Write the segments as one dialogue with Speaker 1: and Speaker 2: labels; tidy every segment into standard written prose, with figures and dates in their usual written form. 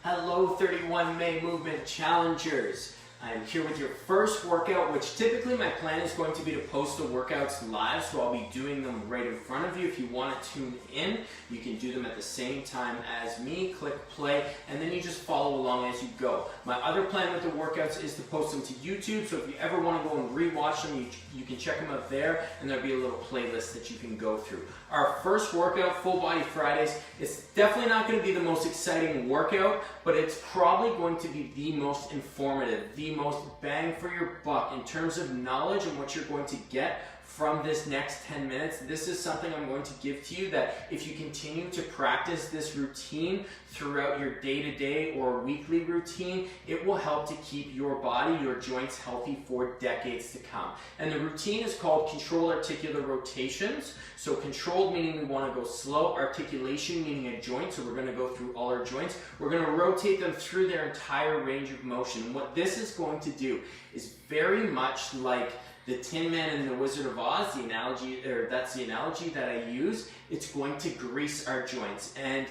Speaker 1: Hello 31 May Movement Challengers. I'm here with your first workout, which typically my plan is going to be to post the workouts live, so I'll be doing them right in front of you. If you want to tune in, you can do them at the same time as me. Click play, and then you just follow along as you go. My other plan with the workouts is to post them to YouTube, so if you ever want to go and rewatch them, you can check them out there, and there'll be a little playlist that you can go through. Our first workout, Full Body Fridays, is definitely not going to be the most exciting workout, but it's probably going to be the most informative, the most bang for your buck in terms of knowledge and what you're going to get from this next 10 minutes. This is something I'm going to give to you that if you continue to practice this routine throughout your day-to-day or weekly routine, it will help to keep your body, your joints healthy for decades to come. And the routine is called controlled articular rotations. So controlled meaning we want to go slow, articulation meaning a joint, so we're going to go through all our joints. We're going to rotate them through their entire range of motion. And what this is going to do is very much like the Tin Man and the Wizard of Oz, the analogy, or that's the analogy that I use. It's going to grease our joints. And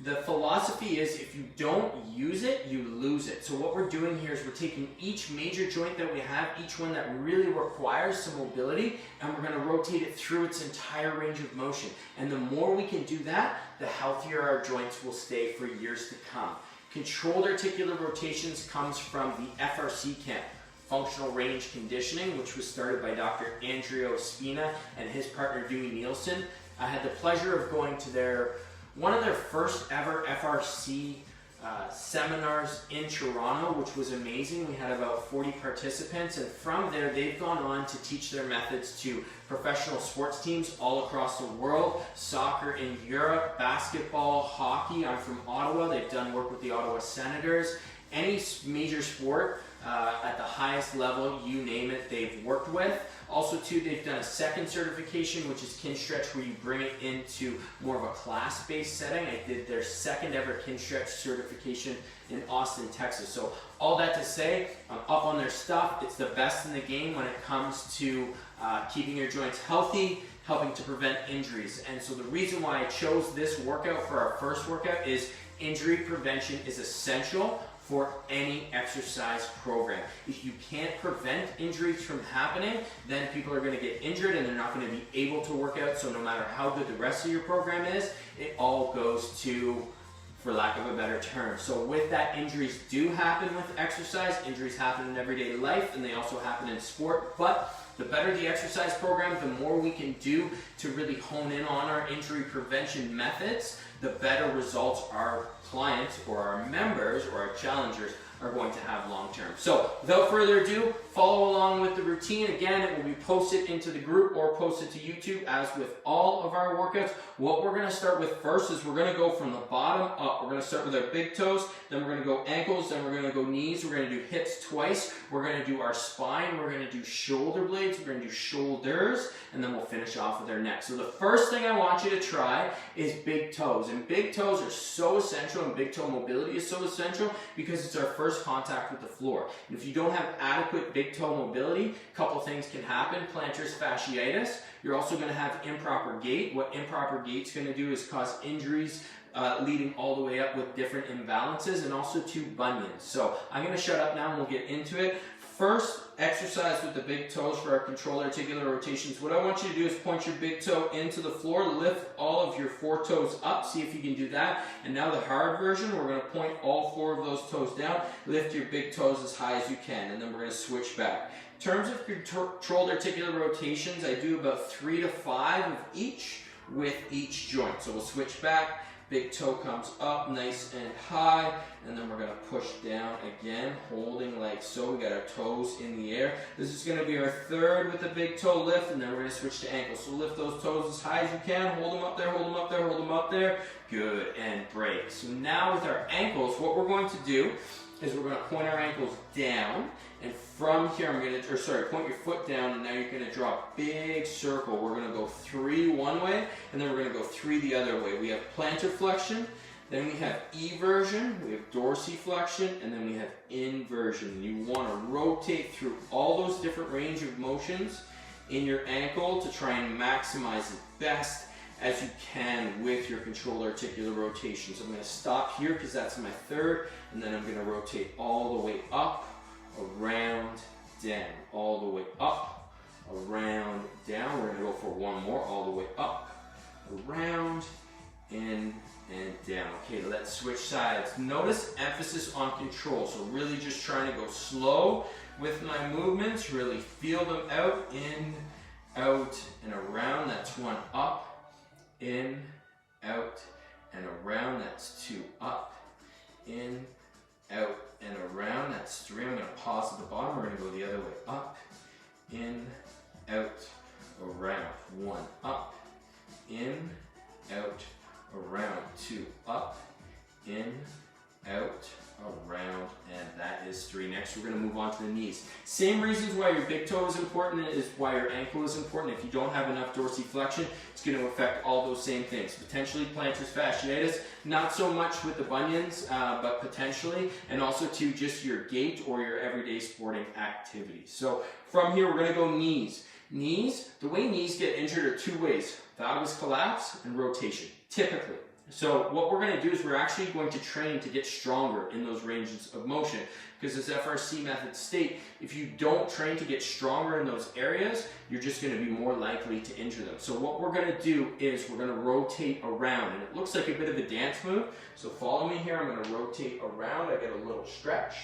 Speaker 1: the philosophy is if you don't use it, you lose it. So what we're doing here is we're taking each major joint that we have, each one that really requires some mobility, and we're going to rotate it through its entire range of motion. And the more we can do that, the healthier our joints will stay for years to come. Controlled articular rotations comes from the FRC camp, Functional Range Conditioning, which was started by Dr. Andrea Spina and his partner Dewey Nielsen. I had the pleasure of going to one of their first ever FRC seminars in Toronto, which was amazing. We had about 40 participants, and from there they've gone on to teach their methods to professional sports teams all across the world, soccer in Europe, basketball, hockey. I'm from Ottawa. They've done work with the Ottawa Senators. Any major sport at the highest level, you name it, they've worked with. Also too, they've done a second certification, which is Kinstretch, where you bring it into more of a class-based setting. I did their second ever Kinstretch certification in Austin, Texas. So all that to say, I'm up on their stuff. It's the best in the game when it comes to keeping your joints healthy, helping to prevent injuries. And so the reason why I chose this workout for our first workout is injury prevention is essential for any exercise program. If you can't prevent injuries from happening, then people are going to get injured and they're not going to be able to work out. So no matter how good the rest of your program is, it all goes to, for lack of a better term. So with that, injuries do happen with exercise. Injuries happen in everyday life, and they also happen in sport. But the better the exercise program, the more we can do to really hone in on our injury prevention methods, the better results our clients or our members or our challengers are going to have long term. So without further ado, follow along with the routine. Again, it will be posted into the group or posted to YouTube as with all of our workouts. What we're going to start with first is we're going to go from the bottom up. We're going to start with our big toes, then we're going to go ankles, then we're going to go knees, we're going to do hips twice, we're going to do our spine, we're going to do shoulder blades, we're going to do shoulders, and then we'll finish off with our neck. So the first thing I want you to try is big toes. And big toes are so essential, and big toe mobility is so essential because it's our first contact with the floor. And if you don't have adequate big toe mobility, a couple things can happen. Plantar fasciitis. You're also going to have improper gait. What improper gait's going to do is cause injuries leading all the way up with different imbalances, and also to bunions. So I'm going to shut up now and we'll get into it. First exercise with the big toes for our controlled articular rotations. What I want you to do is point your big toe into the floor, lift all of your 4 toes up, see if you can do that. And now the hard version, we're going to point all 4 of those toes down, lift your big toes as high as you can, and then we're going to switch back. In terms of controlled articular rotations, I do about 3 to 5 of each with each joint. So we'll switch back. Big toe comes up nice and high, and then we're going to push down again, holding like so. We got our toes in the air. This is going to be our third with the big toe lift, and then we're going to switch to ankles. So lift those toes as high as you can, hold them up there, hold them up there, hold them up there. Good, and break. So now with our ankles, what we're going to do is we're going to point our ankles down, and from here I'm going to, point your foot down, and now you're going to draw a big circle. We're going to go 3 one way, and then we're going to go 3 the other way. We have plantar flexion, then we have eversion, we have dorsiflexion, and then we have inversion. You want to rotate through all those different range of motions in your ankle to try and maximize the best as you can with your controlled articular rotations. I'm going to stop here because that's my third, and then I'm going to rotate all the way up, around, down, all the way up, around, down. We're going to go for one more, all the way up, around, in, and down. Okay, let's switch sides. Notice emphasis on control. So really just trying to go slow with my movements. Really feel them out, in, out, and around. That's one, up, in, out, and around. That's two, up, in, out, and around. That's three. I'm going to pause at the bottom. We're going to go the other way. Up, in, out, around. One, up, in, out, around. Two, up, in, out, around, and that is three. Next, we're going to move on to the knees. Same reasons why your big toe is important is why your ankle is important. If you don't have enough dorsiflexion, it's going to affect all those same things. Potentially plantar fasciitis, not so much with the bunions, but potentially, and also to just your gait or your everyday sporting activities. So from here, we're going to go knees. Knees, the way knees get injured are two ways: valgus collapse and rotation, typically. So what we're going to do is we're actually going to train to get stronger in those ranges of motion, because as FRC methods state, if you don't train to get stronger in those areas, you're just going to be more likely to injure them. So what we're going to do is we're going to rotate around, and it looks like a bit of a dance move. So follow me here. I'm going to rotate around. I get a little stretch,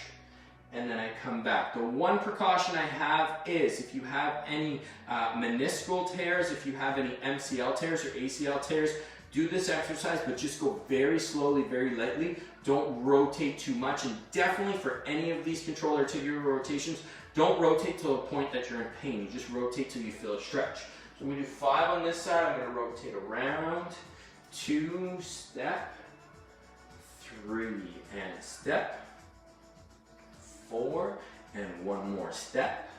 Speaker 1: and then I come back. The one precaution I have is if you have any meniscal tears, if you have any MCL tears or ACL tears, do this exercise, but just go very slowly, very lightly. Don't rotate too much, and definitely for any of these controlled articular rotations, don't rotate to the point that you're in pain. You just rotate till you feel a stretch. So I'm going to do 5 on this side. I'm going to rotate around, 2, step, 3, and step, 4, and one more step,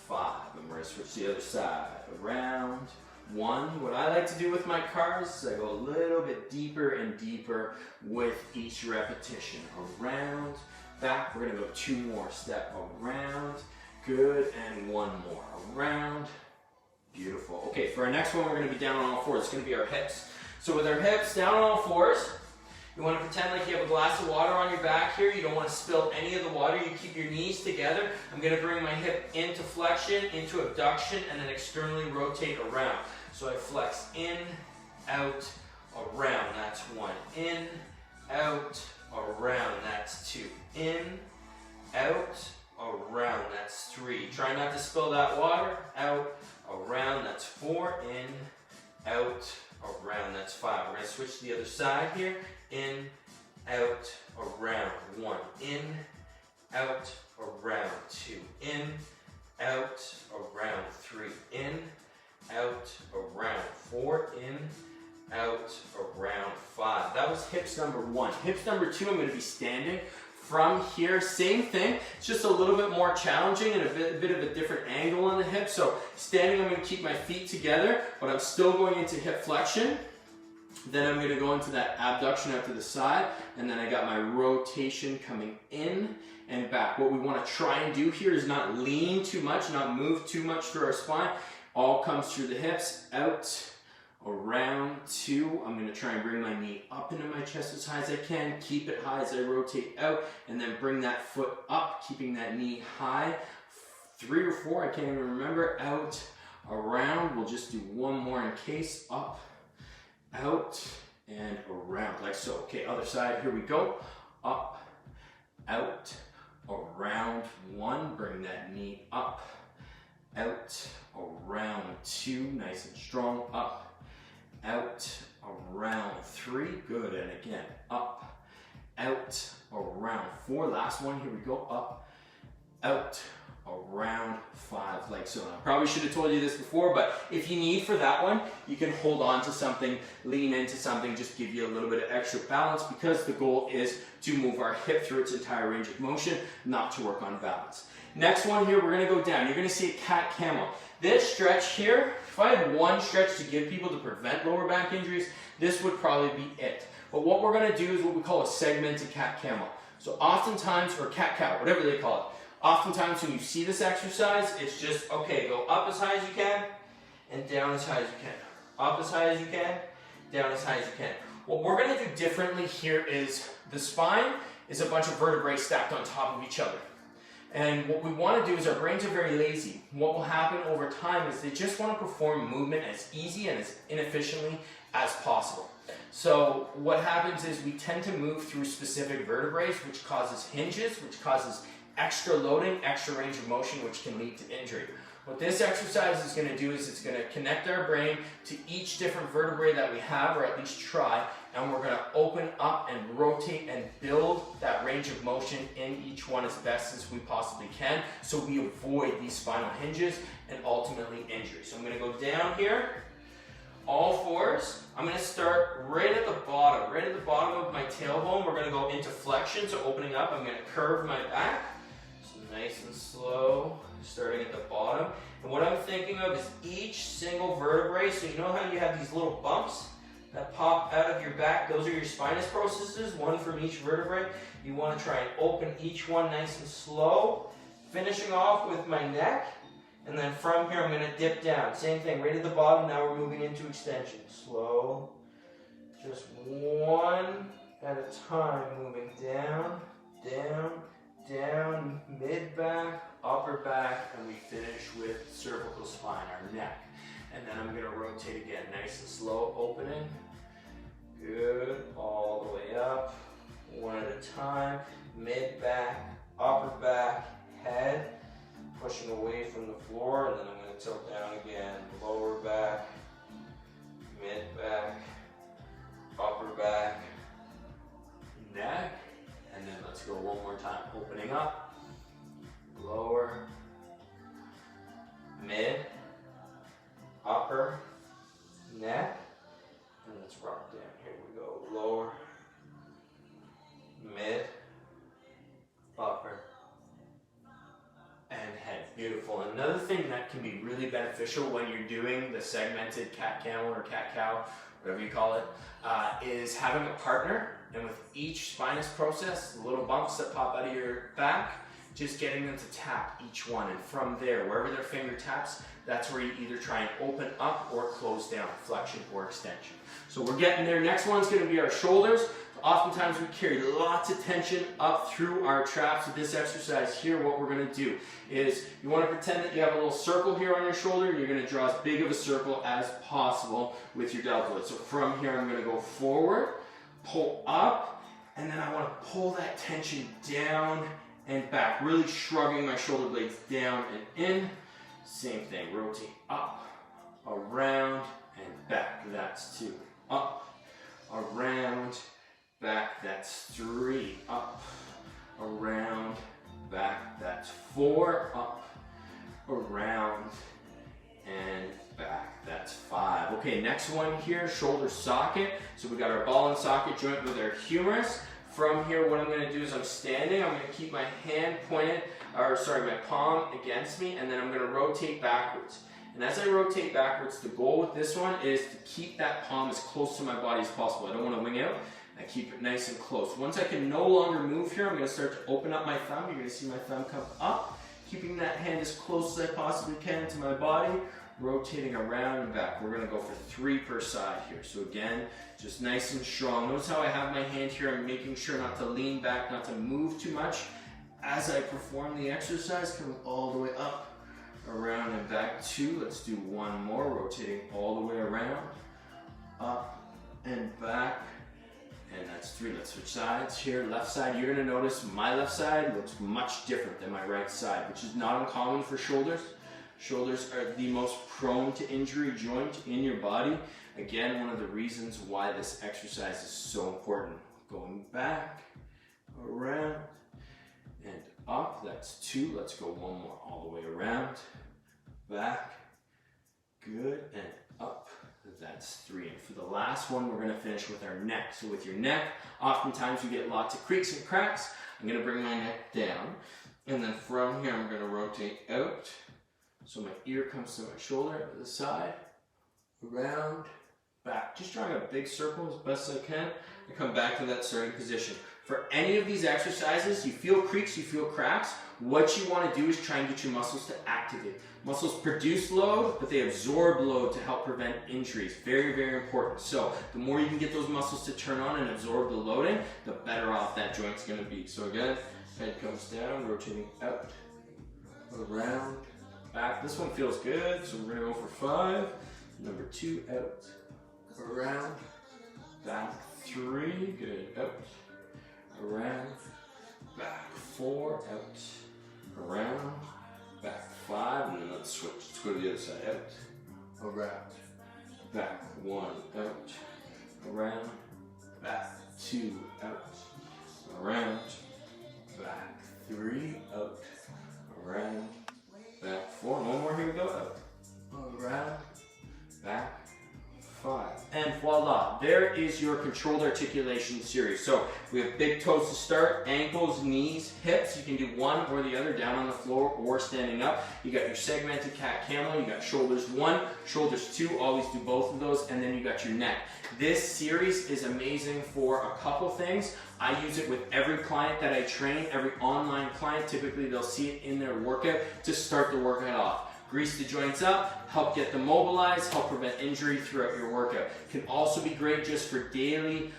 Speaker 1: 5. And we're going to switch to the other side. Around, 1. What I like to do with my cars is I go a little bit deeper and deeper with each repetition. Around, back. We're going to go 2 more. Step around. Good. And 1 more. Around. Beautiful. Okay, for our next one, we're going to be down on all fours. It's going to be our hips. So with our hips down on all fours, you want to pretend like you have a glass of water on your back here. You don't want to spill any of the water. You keep your knees together. I'm going to bring my hip into flexion, into abduction, and then externally rotate around. So I flex in, out, around. That's 1. In, out, around. That's 2. In, out, around. That's 3. Try not to spill that water. Out, around. That's 4. In, out, around. That's 5. We're going to switch to the other side here. In, out, around. 1. In, out, around. 2. In, out, around. 3. In, out, around. 4. In, out, around. 5. That was hips number 1. Hips number 2, I'm going to be standing. From here, same thing. It's just a little bit more challenging and a bit of a different angle on the hip. So standing, I'm going to keep my feet together, but I'm still going into hip flexion. Then I'm going to go into that abduction out to the side, and then I got my rotation coming in and back. What we want to try and do here is not lean too much, not move too much through our spine. All comes through the hips, out, around, 2. I'm going to try and bring my knee up into my chest as high as I can, keep it high as I rotate out, and then bring that foot up, keeping that knee high. 3 or 4, I can't even remember. Out, around. We'll just do 1 more in case. Up, out, and around, like so. Okay, other side, here we go. Up, out, around. 1, bring that knee up, out, around. 2, nice and strong. Up, out, around. 3, good, and again, up, out, around. 4, last one, here we go. Up, out, around. 5, like so. I probably should have told you this before, but if you need for that one, you can hold on to something, lean into something, just give you a little bit of extra balance, because the goal is to move our hip through its entire range of motion, not to work on balance. Next one here, we're going to go down. You're going to see a cat camel. This stretch here, if I had one stretch to give people to prevent lower back injuries, this would probably be it. But what we're going to do is what we call a segmented cat camel. So oftentimes, or cat cow, whatever they call it, oftentimes when you see this exercise, it's just, okay, go up as high as you can and down as high as you can. Up as high as you can, down as high as you can. What we're going to do differently here is the spine is a bunch of vertebrae stacked on top of each other. And what we want to do is our brains are very lazy. What will happen over time is they just want to perform movement as easy and as inefficiently as possible. So what happens is we tend to move through specific vertebrae, which causes hinges, which causes extra loading, extra range of motion, which can lead to injury. What this exercise is going to do is it's going to connect our brain to each different vertebrae that we have, or at least try, and we're going to open up and rotate and build that range of motion in each one as best as we possibly can, so we avoid these spinal hinges and ultimately injury. So I'm going to go down here, all fours. I'm going to start right at the bottom of my tailbone. We're going to go into flexion, so opening up. I'm going to curve my back, so nice and slow, starting at the bottom. And what I'm thinking of is each single vertebrae. So you know how you have these little bumps that pop out of your back? Those are your spinous processes, one from each vertebrae. You want to try and open each one nice and slow, finishing off with my neck. And then from here, I'm going to dip down. Same thing, right at the bottom. Now we're moving into extension. Slow, just one at a time, moving down, down, down, mid-back, upper back, and we finish with cervical spine, our neck. And then I'm going to rotate again, nice and slow, opening. Good, all the way up, one at a time, mid-back, upper back, head, pushing away from the floor, and then I'm going to tilt down again, lower back, mid-back, upper back, neck, and then let's go one more time, opening up, lower, mid, upper, neck, and let's rock down, here we go, lower, mid, upper, and head. Beautiful. Another thing that can be really beneficial when you're doing the segmented cat-camel or cat-cow, whatever you call it, is having a partner, and with each spinous process, the little bumps that pop out of your back, just getting them to tap each one, and from there, wherever their finger taps, that's where you either try and open up or close down, flexion or extension. So we're getting there. Next one's going to be our shoulders. Oftentimes we carry lots of tension up through our traps. With this exercise here, what we're going to do is you want to pretend that you have a little circle here on your shoulder. You're going to draw as big of a circle as possible with your deltoid. So from here, I'm going to go forward, pull up, and then I want to pull that tension down and back, really shrugging my shoulder blades down and in. Same thing, rotate up, around, and back. That's 2. Up, around, back, that's 3, up, around, back, that's 4, up, around, and back, that's 5. Okay, next one here, shoulder socket. So we got our ball and socket joint with our humerus. From here, what I'm going to do is I'm standing, I'm going to keep my hand pointed, my palm against me, and then I'm going to rotate backwards. And as I rotate backwards, the goal with this one is to keep that palm as close to my body as possible. I don't want to wing out. I keep it nice and close. Once I can no longer move here, I'm going to start to open up my thumb. You're going to see my thumb come up, keeping that hand as close as I possibly can to my body, rotating around and back. We're going to go for 3 per side here. So again, just nice and strong. Notice how I have my hand here. I'm making sure not to lean back, not to move too much as I perform the exercise, coming all the way up, around and back. 2. Let's do one more, rotating all the way around, up and back. And that's 3. Let's switch sides here. Left side, you're going to notice my left side looks much different than my right side, which is not uncommon for shoulders. Shoulders are the most prone to injury joint in your body. Again, one of the reasons why this exercise is so important. Going back, around, and up. That's 2. Let's go one more. All the way around, back, good, and up. That's 3. And for the last one, we're going to finish with our neck. So with your neck, oftentimes you get lots of creaks and cracks. I'm going to bring my neck down, and then from here, I'm going to rotate out. So my ear comes to my shoulder, to the side, around, back. Just drawing a big circle as best I can. I come back to that starting position. For any of these exercises, you feel creaks, you feel cracks, what you want to do is try and get your muscles to activate. Muscles produce load, but they absorb load to help prevent injuries. Very, very important. So the more you can get those muscles to turn on and absorb the loading, the better off that joint's going to be. So again, head comes down, rotating out, around, back. This one feels good, so we're going to go for 5. Number 2, out, around, back, 3, good, out, around, back, 4, out, around, back, 5, and then let's switch. Let's go to the other side, out, around, back, 1, out, around, back, 2, out, around, back, 3, out, around, back, 4, one more, here we go, out, around, back, 5. And voila, there is your controlled articulation series. So we have big toes to start, ankles, knees, hips. You can do one or the other, down on the floor or standing up. You got your segmented cat camel, you got shoulders 1, shoulders 2, always do both of those, and then you got your neck. This series is amazing for a couple things. I use it with every client that I train, every online client. Typically they'll see it in their workout to start the workout off. Grease the joints up, help get them mobilized, help prevent injury throughout your workout. Can also be great just for daily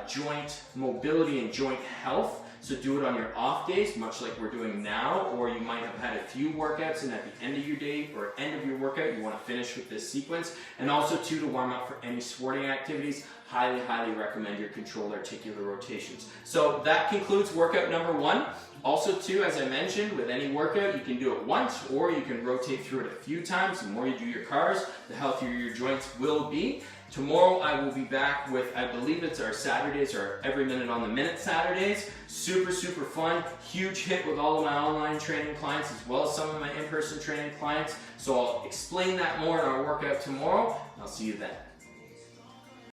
Speaker 1: joint mobility and joint health. So do it on your off days, much like we're doing now, or you might have had a few workouts and at the end of your day or end of your workout, you want to finish with this sequence. And also too, to warm up for any sporting activities, highly, highly recommend your controlled articular rotations. So that concludes workout number 1. Also too, as I mentioned, with any workout, you can do it once or you can rotate through it a few times. The more you do your cars, the healthier your joints will be. Tomorrow I will be back with, I believe it's our Saturdays, or every minute on the minute Saturdays. Super, super fun. Huge hit with all of my online training clients as well as some of my in-person training clients. So I'll explain that more in our workout tomorrow. I'll see you then.